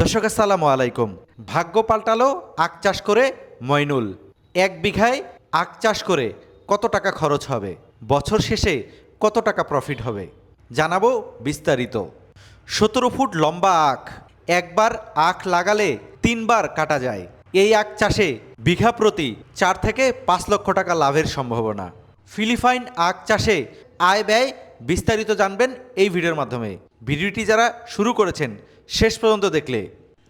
দর্শক আসসালামু আলাইকুম। ভাগ্য পাল্টালো আখ চাষ করে মইনুল। 1 বিঘায় আখ চাষ করে কত টাকা খরচ হবে, বছর শেষে কত টাকা প্রফিট হবে জানাবো বিস্তারিত। 17 ফুট লম্বা আখ, একবার আখ লাগালে 3 বার কাটা যায়। এই আখ চাষে বিঘা প্রতি 4 থেকে 5 লক্ষ টাকা লাভের সম্ভাবনা। ফিলিপাইন আখ চাষে আয় ব্যয় বিস্তারিত জানবেন এই ভিডিওর মাধ্যমে। ভিডিওটি যারা শুরু করেছেন শেষ পর্যন্ত দেখলে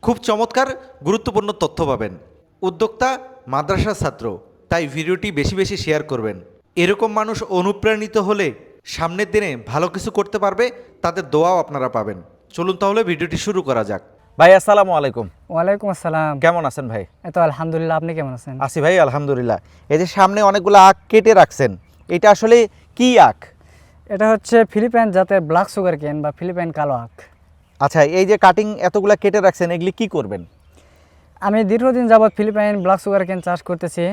খুব চমৎকার গুরুত্বপূর্ণ তথ্য পাবেন। উদ্যোক্তা মাদ্রাসার ছাত্র, তাই ভিডিওটি বেশি বেশি শেয়ার করবেন। এরকম মানুষ অনুপ্রাণিত হলে সামনের দিনে ভালো কিছু করতে পারবে, তাদের দোয়াও আপনারা পাবেন। চলুন তাহলে ভিডিওটি শুরু করা যাক। ভাই আসসালামু আলাইকুম। ওয়ালাইকুম আসসালাম। কেমন আছেন ভাই? এই তো আলহামদুলিল্লাহ, আপনি কেমন আছেন? আছি ভাই আলহামদুলিল্লাহ। এই যে সামনে অনেকগুলো আখ কেটে রাখছেন, এটা আসলে কি আখ? এটা হচ্ছে ফিলিপাইন জাতের ব্ল্যাক সুগার কেন বা ফিলিপাইন কালো আখ। আচ্ছা, এই যে কাটিং এতগুলা কেটে রাখছেন, এগুলি কি করবেন? আমি দীর্ঘদিন যাবৎ ফিলিপাইন ব্ল্যাক সুগার কেন চাষ করতেছি।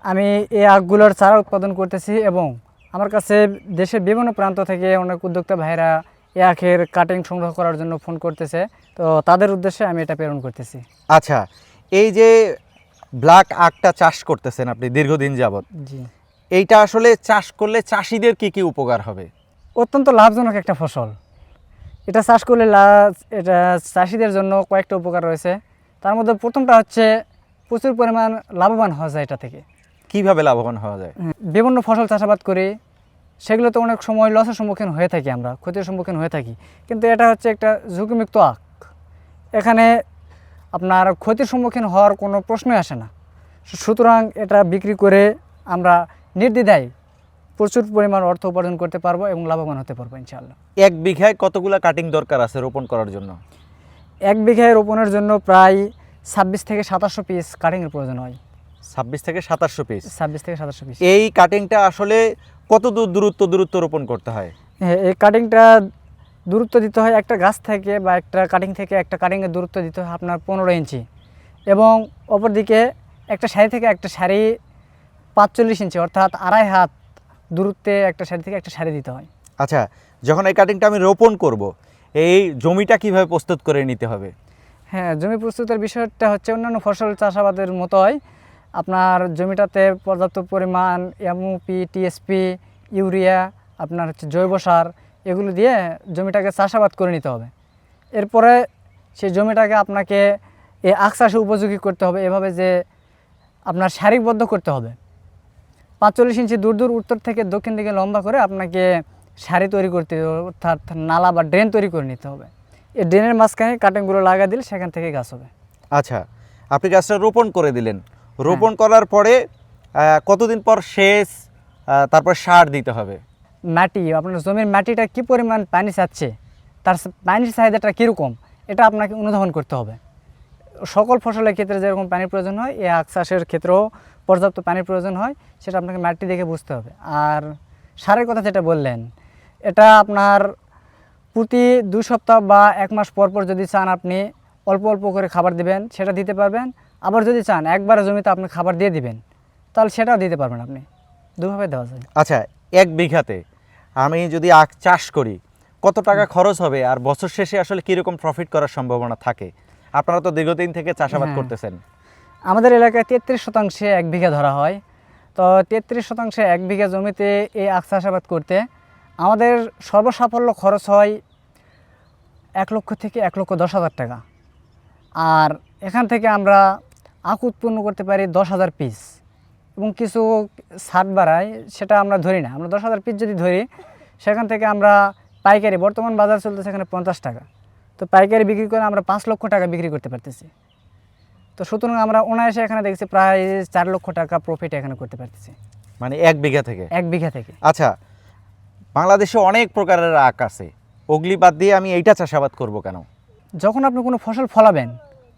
আমি এই আখগুলোর চারা উৎপাদন করতেছি এবং আমার কাছে দেশের বিভিন্ন প্রান্ত থেকে অনেক উদ্যোক্তা ভাইরা এই আখের কাটিং সংগ্রহ করার জন্য ফোন করতেছে, তো তাদের উদ্দেশ্যে আমি এটা প্রেরণ করতেছি। আচ্ছা, এই যে ব্ল্যাক আখটা চাষ করতেছেন আপনি দীর্ঘদিন যাবত, জি, এইটা আসলে চাষ করলে চাষিদের কি কি উপকার হবে? অত্যন্ত লাভজনক একটা ফসল। এটা চাষ করলে এটা চাষিদের জন্য কয়েকটা উপকার রয়েছে। তার মধ্যে প্রথমটা হচ্ছে প্রচুর পরিমাণ লাভবান হওয়া যায় এটা থেকে। কিভাবে লাভবান হওয়া যায়? বিভিন্ন ফসল চাষাবাদ করি, সেগুলোতে অনেক সময় লসের সম্মুখীন হয়ে থাকি, আমরা ক্ষতির সম্মুখীন হয়ে থাকি, কিন্তু এটা হচ্ছে একটা ঝুঁকিমুক্ত আখ। এখানে আপনার ক্ষতির সম্মুখীন হওয়ার কোনো প্রশ্নই আসে না। সুতরাং এটা বিক্রি করে আমরা নির্দ্বিধায় প্রচুর পরিমাণ অর্থ উপার্জন করতে পারবো এবং লাভবান হতে পারবো ইনশাআল্লাহ। 1 বিঘায় কতগুলা কাটিং দরকার আছে রোপণ করার জন্য? 1 বিঘায় রোপণের জন্য প্রায় 26 থেকে 2700 পিস কাটিংয়ের প্রয়োজন হয়। 26 থেকে 2700 পিস? 26 থেকে 2700 পিস। এই কাটিংটা আসলে কত দূরত্ব রোপণ করতে হয়? হ্যাঁ, এই কাটিংটা দূরত্ব দিতে হয় একটা গাছ থেকে বা একটা কাটিং থেকে একটা কাটিংয়ের দূরত্ব দিতে হয় আপনার 15 ইঞ্চি, এবং অপরদিকে একটা সারি থেকে একটা সারি 45 ইঞ্চি, অর্থাৎ 2.5 হাত দূরত্বে একটা সারি থেকে একটা সারি দিতে হয়। আচ্ছা, যখন এই কাটিংটা আমি রোপণ করব, এই জমিটা কিভাবে প্রস্তুত করে নিতে হবে? হ্যাঁ, জমি প্রস্তুতের বিষয়টা হচ্ছে অন্যান্য ফসল চাষাবাদের মতোই আপনার জমিটাতে পর্যাপ্ত পরিমাণ এমওপি, টিএসপি, ইউরিয়া, আপনার হচ্ছে জৈব সার, এগুলো দিয়ে জমিটাকে চাষাবাদ করে নিতে হবে। এরপরে সেই জমিটাকে আপনাকে এই আখ চাষে উপযোগী করতে হবে, এভাবে যে আপনার সারিবদ্ধ করতে হবে। 45 ইঞ্চি দূর দূর উত্তর থেকে দক্ষিণ দিকে লম্বা করে আপনাকে সারি তৈরি করতে হবে, অর্থাৎ নালা বা ড্রেন তৈরি করে নিতে হবে। এই ড্রেনের মাঝখানে কাটিংগুলো লাগা দিলে সেখান থেকে গাছ হবে। আচ্ছা, আপনি গাছটা রোপণ করে দিলেন, রোপণ করার পরে কতদিন পর সেচ, তারপর সার দিতে হবে? মাটি, আপনার জমির মাটিটা কী পরিমাণ পানি চাচ্ছে, তার পানির চাহিদাটা কীরকম, এটা আপনাকে অনুধাবন করতে হবে। সকল ফসলের ক্ষেত্রে যেরকম পানির প্রয়োজন হয়, এই আখ চাষের ক্ষেত্রেও পর্যাপ্ত পানির প্রয়োজন হয়, সেটা আপনাকে মাটি দেখে বুঝতে হবে। আর সারের কথা যেটা বললেন, এটা আপনার প্রতি 2 সপ্তাহ বা 1 মাস পর পর যদি চান আপনি অল্প অল্প করে খাবার দিবেন, সেটা দিতে পারবেন। আবার যদি চান একবারে জমিতে আপনি খাবার দিয়ে দিবেন, তাহলে সেটাও দিতে পারবেন। আপনি দুভাবে দেওয়া যায়। আচ্ছা, 1 বিঘাতে আমি যদি আখ চাষ করি কত টাকা খরচ হবে, আর বছর শেষে আসলে কীরকম প্রফিট করার সম্ভাবনা থাকে? আপনারা তো দীর্ঘদিন থেকে চাষাবাদ করতেছেন। আমাদের এলাকায় 33% 1 বিঘা ধরা হয়। তো 33% 1 বিঘা জমিতে এই আখ চাষাবাদ করতে আমাদের সর্বসাফল্য খরচ হয় 1 লক্ষ থেকে 1,10,000 টাকা। আর এখান থেকে আমরা আখ উৎপন্ন করতে পারি 10,000 পিস, এবং কিছু ছাড় বাড়াই, সেটা আমরা ধরি না। আমরা 10,000 পিস যদি ধরি, সেখান থেকে আমরা পাইকারি, বর্তমান বাজার চলতেছে এখানে 50 টাকা, তো পাইকারি বিক্রি করে আমরা 5 লক্ষ টাকা বিক্রি করতে পারতেছি। তো সুতরাং আমরা অনায়াসে এখানে দেখছি প্রায় 4 লক্ষ টাকা প্রফিট এখানে করতে পারতেছি, মানে 1 বিঘা থেকে? 1 বিঘা থেকে। আচ্ছা, বাংলাদেশে অনেক প্রকারের আখ আছে, ওগুলি বাদ দিয়ে আমি এইটা চাষাবাদ করব কেন? যখন আপনি কোনো ফসল ফলাবেন,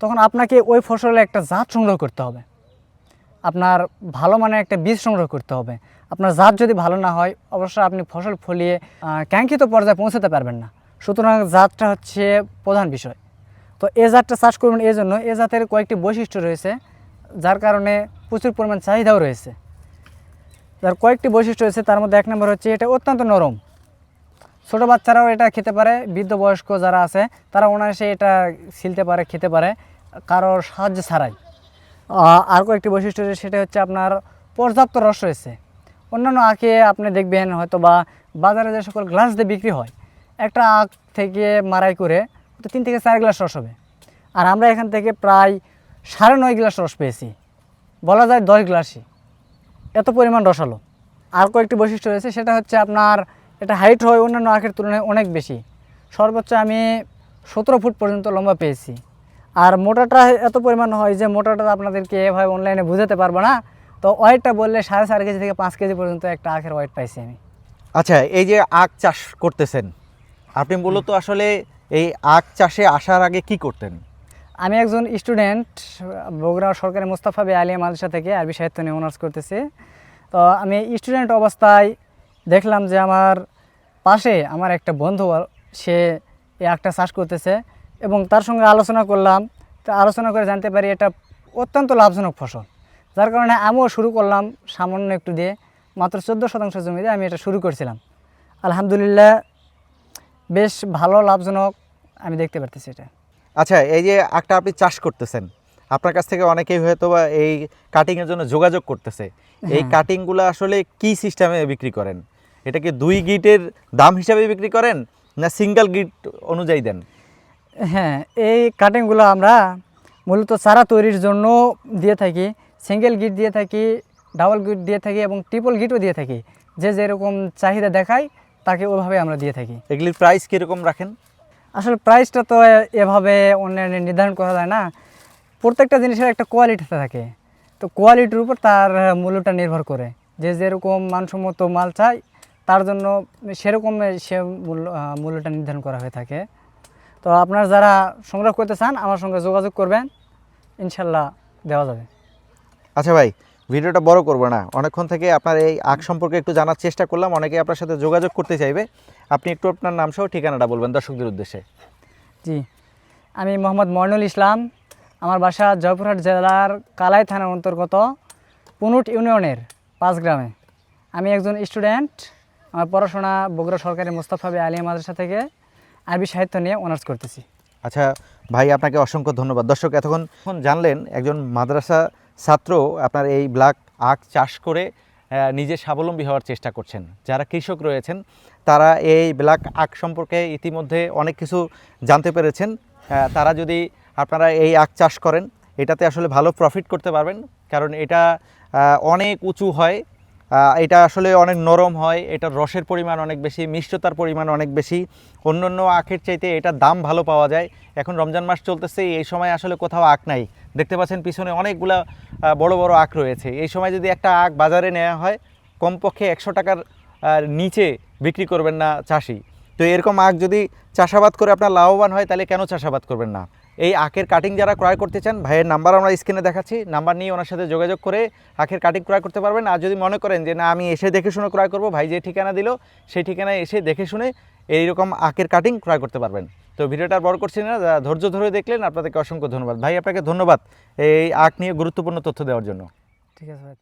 তখন আপনাকে ওই ফসলের একটা জাত সংগ্রহ করতে হবে, আপনার ভালো মানের একটা বীজ সংগ্রহ করতে হবে। আপনার জাত যদি ভালো না হয়, অবশ্যই আপনি ফসল ফলিয়ে কাঙ্ক্ষিত পর্যায়ে পৌঁছাতে পারবেন না। সুতরাং জাতটা হচ্ছে প্রধান বিষয়। তো এই জাতটা চাষ করবেন, এই জন্য এই জাতের কয়েকটি বৈশিষ্ট্য রয়েছে, যার কারণে প্রচুর পরিমাণ চাহিদাও রয়েছে। যার কয়েকটি বৈশিষ্ট্য রয়েছে, তার মধ্যে 1 নম্বর হচ্ছে এটা অত্যন্ত নরম। ছোটো বাচ্চারাও এটা খেতে পারে, বৃদ্ধ বয়স্ক যারা আছে তারা অনায়াসে এটা ছিলতে পারে, খেতে পারে কারোর সাহায্য ছাড়াই। আর কয়েকটি বৈশিষ্ট্য রয়েছে, সেটা হচ্ছে আপনার পর্যাপ্ত রস রয়েছে। অন্যান্য আখে আপনি দেখবেন হয়তো বা বাজারে যে সকল গ্লাস দিয়ে বিক্রি হয়, একটা আখ থেকে মাড়াই করে তো 3 থেকে 4 গ্লাস রস হবে, আর আমরা এখান থেকে প্রায় 9.5 গ্লাস রস পেয়েছি, বলা যায় 10 গ্লাসই, এত পরিমাণ রসালো। আর কয়েকটি বৈশিষ্ট্য রয়েছে, সেটা হচ্ছে আপনার এটা হাইট হয় অন্যান্য আখের তুলনায় অনেক বেশি, সর্বোচ্চ আমি 17 ফুট পর্যন্ত লম্বা পেয়েছি। আর মোটাটা এত পরিমাণ হয় যে মোটাটা আপনাদেরকে এভাবে অনলাইনে বুঝাতে পারবো না, তো ওয়েটটা বললে 4.5 কেজি থেকে 5 কেজি পর্যন্ত একটা আখের ওয়েট পাইছি আমি। আচ্ছা, এই যে আখ চাষ করতেছেন, আপনি মূলত আসলে এই আখ চাষে আসার আগে কি করতেন? আমি একজন স্টুডেন্ট, বগুড়া সরকারি মোস্তফা বে আলিয়া মাদ্রাসা থেকে আরবি সাহিত্য নিয়ে অনার্স করতেছি। তো আমি স্টুডেন্ট অবস্থায় দেখলাম যে আমার পাশে আমার একটা বন্ধু, সে এই আখটা চাষ করতেছে, এবং তার সঙ্গে আলোচনা করলাম। তো আলোচনা করে জানতে পারি এটা অত্যন্ত লাভজনক ফসল, যার কারণে আমিও শুরু করলাম সামান্য একটু দিয়ে, মাত্র 14 শতাংশ জমিতে আমি এটা শুরু করছিলাম। আলহামদুলিল্লাহ বেশ ভালো লাভজনক আমি দেখতে পারতেছি এটা। আচ্ছা, এই যে আখটা আপনি চাষ করতেছেন, আপনার কাছ থেকে অনেকেই হয়তো বা এই কাটিংয়ের জন্য যোগাযোগ করতেছে, এই কাটিংগুলো আসলে কি সিস্টেমে বিক্রি করেন? এটা কি 2 গিটের দাম হিসাবে বিক্রি করেন না সিঙ্গেল গিট অনুযায়ী দেন? হ্যাঁ, এই কাটিংগুলো আমরা মূলত চারা তৈরির জন্য দিয়ে থাকি, সিঙ্গেল গিট দিয়ে থাকি, ডাবল গিট দিয়ে থাকি এবং ট্রিপল গিটও দিয়ে থাকি। যে যেরকম চাহিদা দেখায় তাকে ওভাবে আমরা দিয়ে থাকি। এগুলির প্রাইস কীরকম রাখেন? আসলে প্রাইসটা তো এভাবে অনলাইনে নির্ধারণ করা যায় না, প্রত্যেকটা জিনিসের একটা কোয়ালিটি থাকে, তো কোয়ালিটির উপর তার মূল্যটা নির্ভর করে। যে যেরকম মানসম্মত মাল চাই তার জন্য সেরকম সে মূল্যটা নির্ধারণ করা হয়ে থাকে। তো আপনারা যারা সংগ্রহ করতে চান আমার সঙ্গে যোগাযোগ করবেন, ইনশাল্লাহ দেওয়া যাবে। আচ্ছা ভাই, ভিডিওটা বড় করব না, অনেকক্ষণ থেকে আপনার এই আখ সম্পর্কে একটু জানার চেষ্টা করলাম, অনেকেই আপনার সাথে যোগাযোগ করতে চাইবে। আপনি একটু আপনার নাম সহ ঠিকানাটা বলবেন দর্শকদের উদ্দেশ্যে। জি, আমি মোহাম্মদ মইনুল ইসলাম, আমার বাসা জয়পুরহাট জেলার কালাই থানার অন্তর্গত পুনুট ইউনিয়নের 5 গ্রামে। আমি একজন স্টুডেন্ট, আমার পড়াশোনা বগুড়া সরকারি মোস্তফা বে আলিয়া মাদ্রাসা থেকে আরবি সাহিত্য নিয়ে অনার্স করতেছি। আচ্ছা ভাই, আপনাকে অসংখ্য ধন্যবাদ। দর্শক এতক্ষণ জানলেন একজন মাদ্রাসা ছাত্র আপনার এই ব্ল্যাক আখ চাষ করে নিজে স্বাবলম্বী হওয়ার চেষ্টা করছেন। যারা কৃষক রয়েছেন তারা এই ব্ল্যাক আখ সম্পর্কে ইতিমধ্যে অনেক কিছু জানতে পেরেছেন। তারা যদি আপনারা এই আখ চাষ করেন, এটাতে আসলে ভালো প্রফিট করতে পারবেন, কারণ এটা অনেক উঁচু হয়, এটা আসলে অনেক নরম হয়, এটার রসের পরিমাণ অনেক বেশি, মিষ্টতার পরিমাণ অনেক বেশি, অন্য আখের চাইতে এটার দাম ভালো পাওয়া যায়। এখন রমজান মাস চলতেছে, এই সময় আসলে কোথাও আখ নাই, দেখতে পাচ্ছেন পিছনে অনেকগুলা বড় বড় আখ রয়েছে। এই সময় যদি একটা আখ বাজারে নেওয়া হয়, কমপক্ষে 100 টাকার নিচে বিক্রি করবেন না চাষি। তো এরকম আখ যদি চাষাবাদ করে আপনার লাভবান হয়, তাহলে কেন চাষাবাদ করবেন না? এই আখের কাটিং যারা ক্রয় করতে চান, ভাইয়ের নাম্বার আমরা স্ক্রিনে দেখাচ্ছি, নাম্বার নিয়ে ওনার সাথে যোগাযোগ করে আখের কাটিং ক্রয় করতে পারবেন। আর যদি মনে করেন যে না আমি এসে দেখে শুনে ক্রয় করব, ভাই যে ঠিকানা দিল সেই ঠিকানায় এসে দেখে শুনে এইরকম আখের কাটিং ক্রয় করতে পারবেন। তো ভিডিওটা আর বড় করছি না, ধৈর্য ধরে দেখলেন, আপনাদেরকে অসংখ্য ধন্যবাদ। ভাই আপনাকে ধন্যবাদ এই আখ নিয়ে গুরুত্বপূর্ণ তথ্য দেওয়ার জন্য। ঠিক আছে ভাই।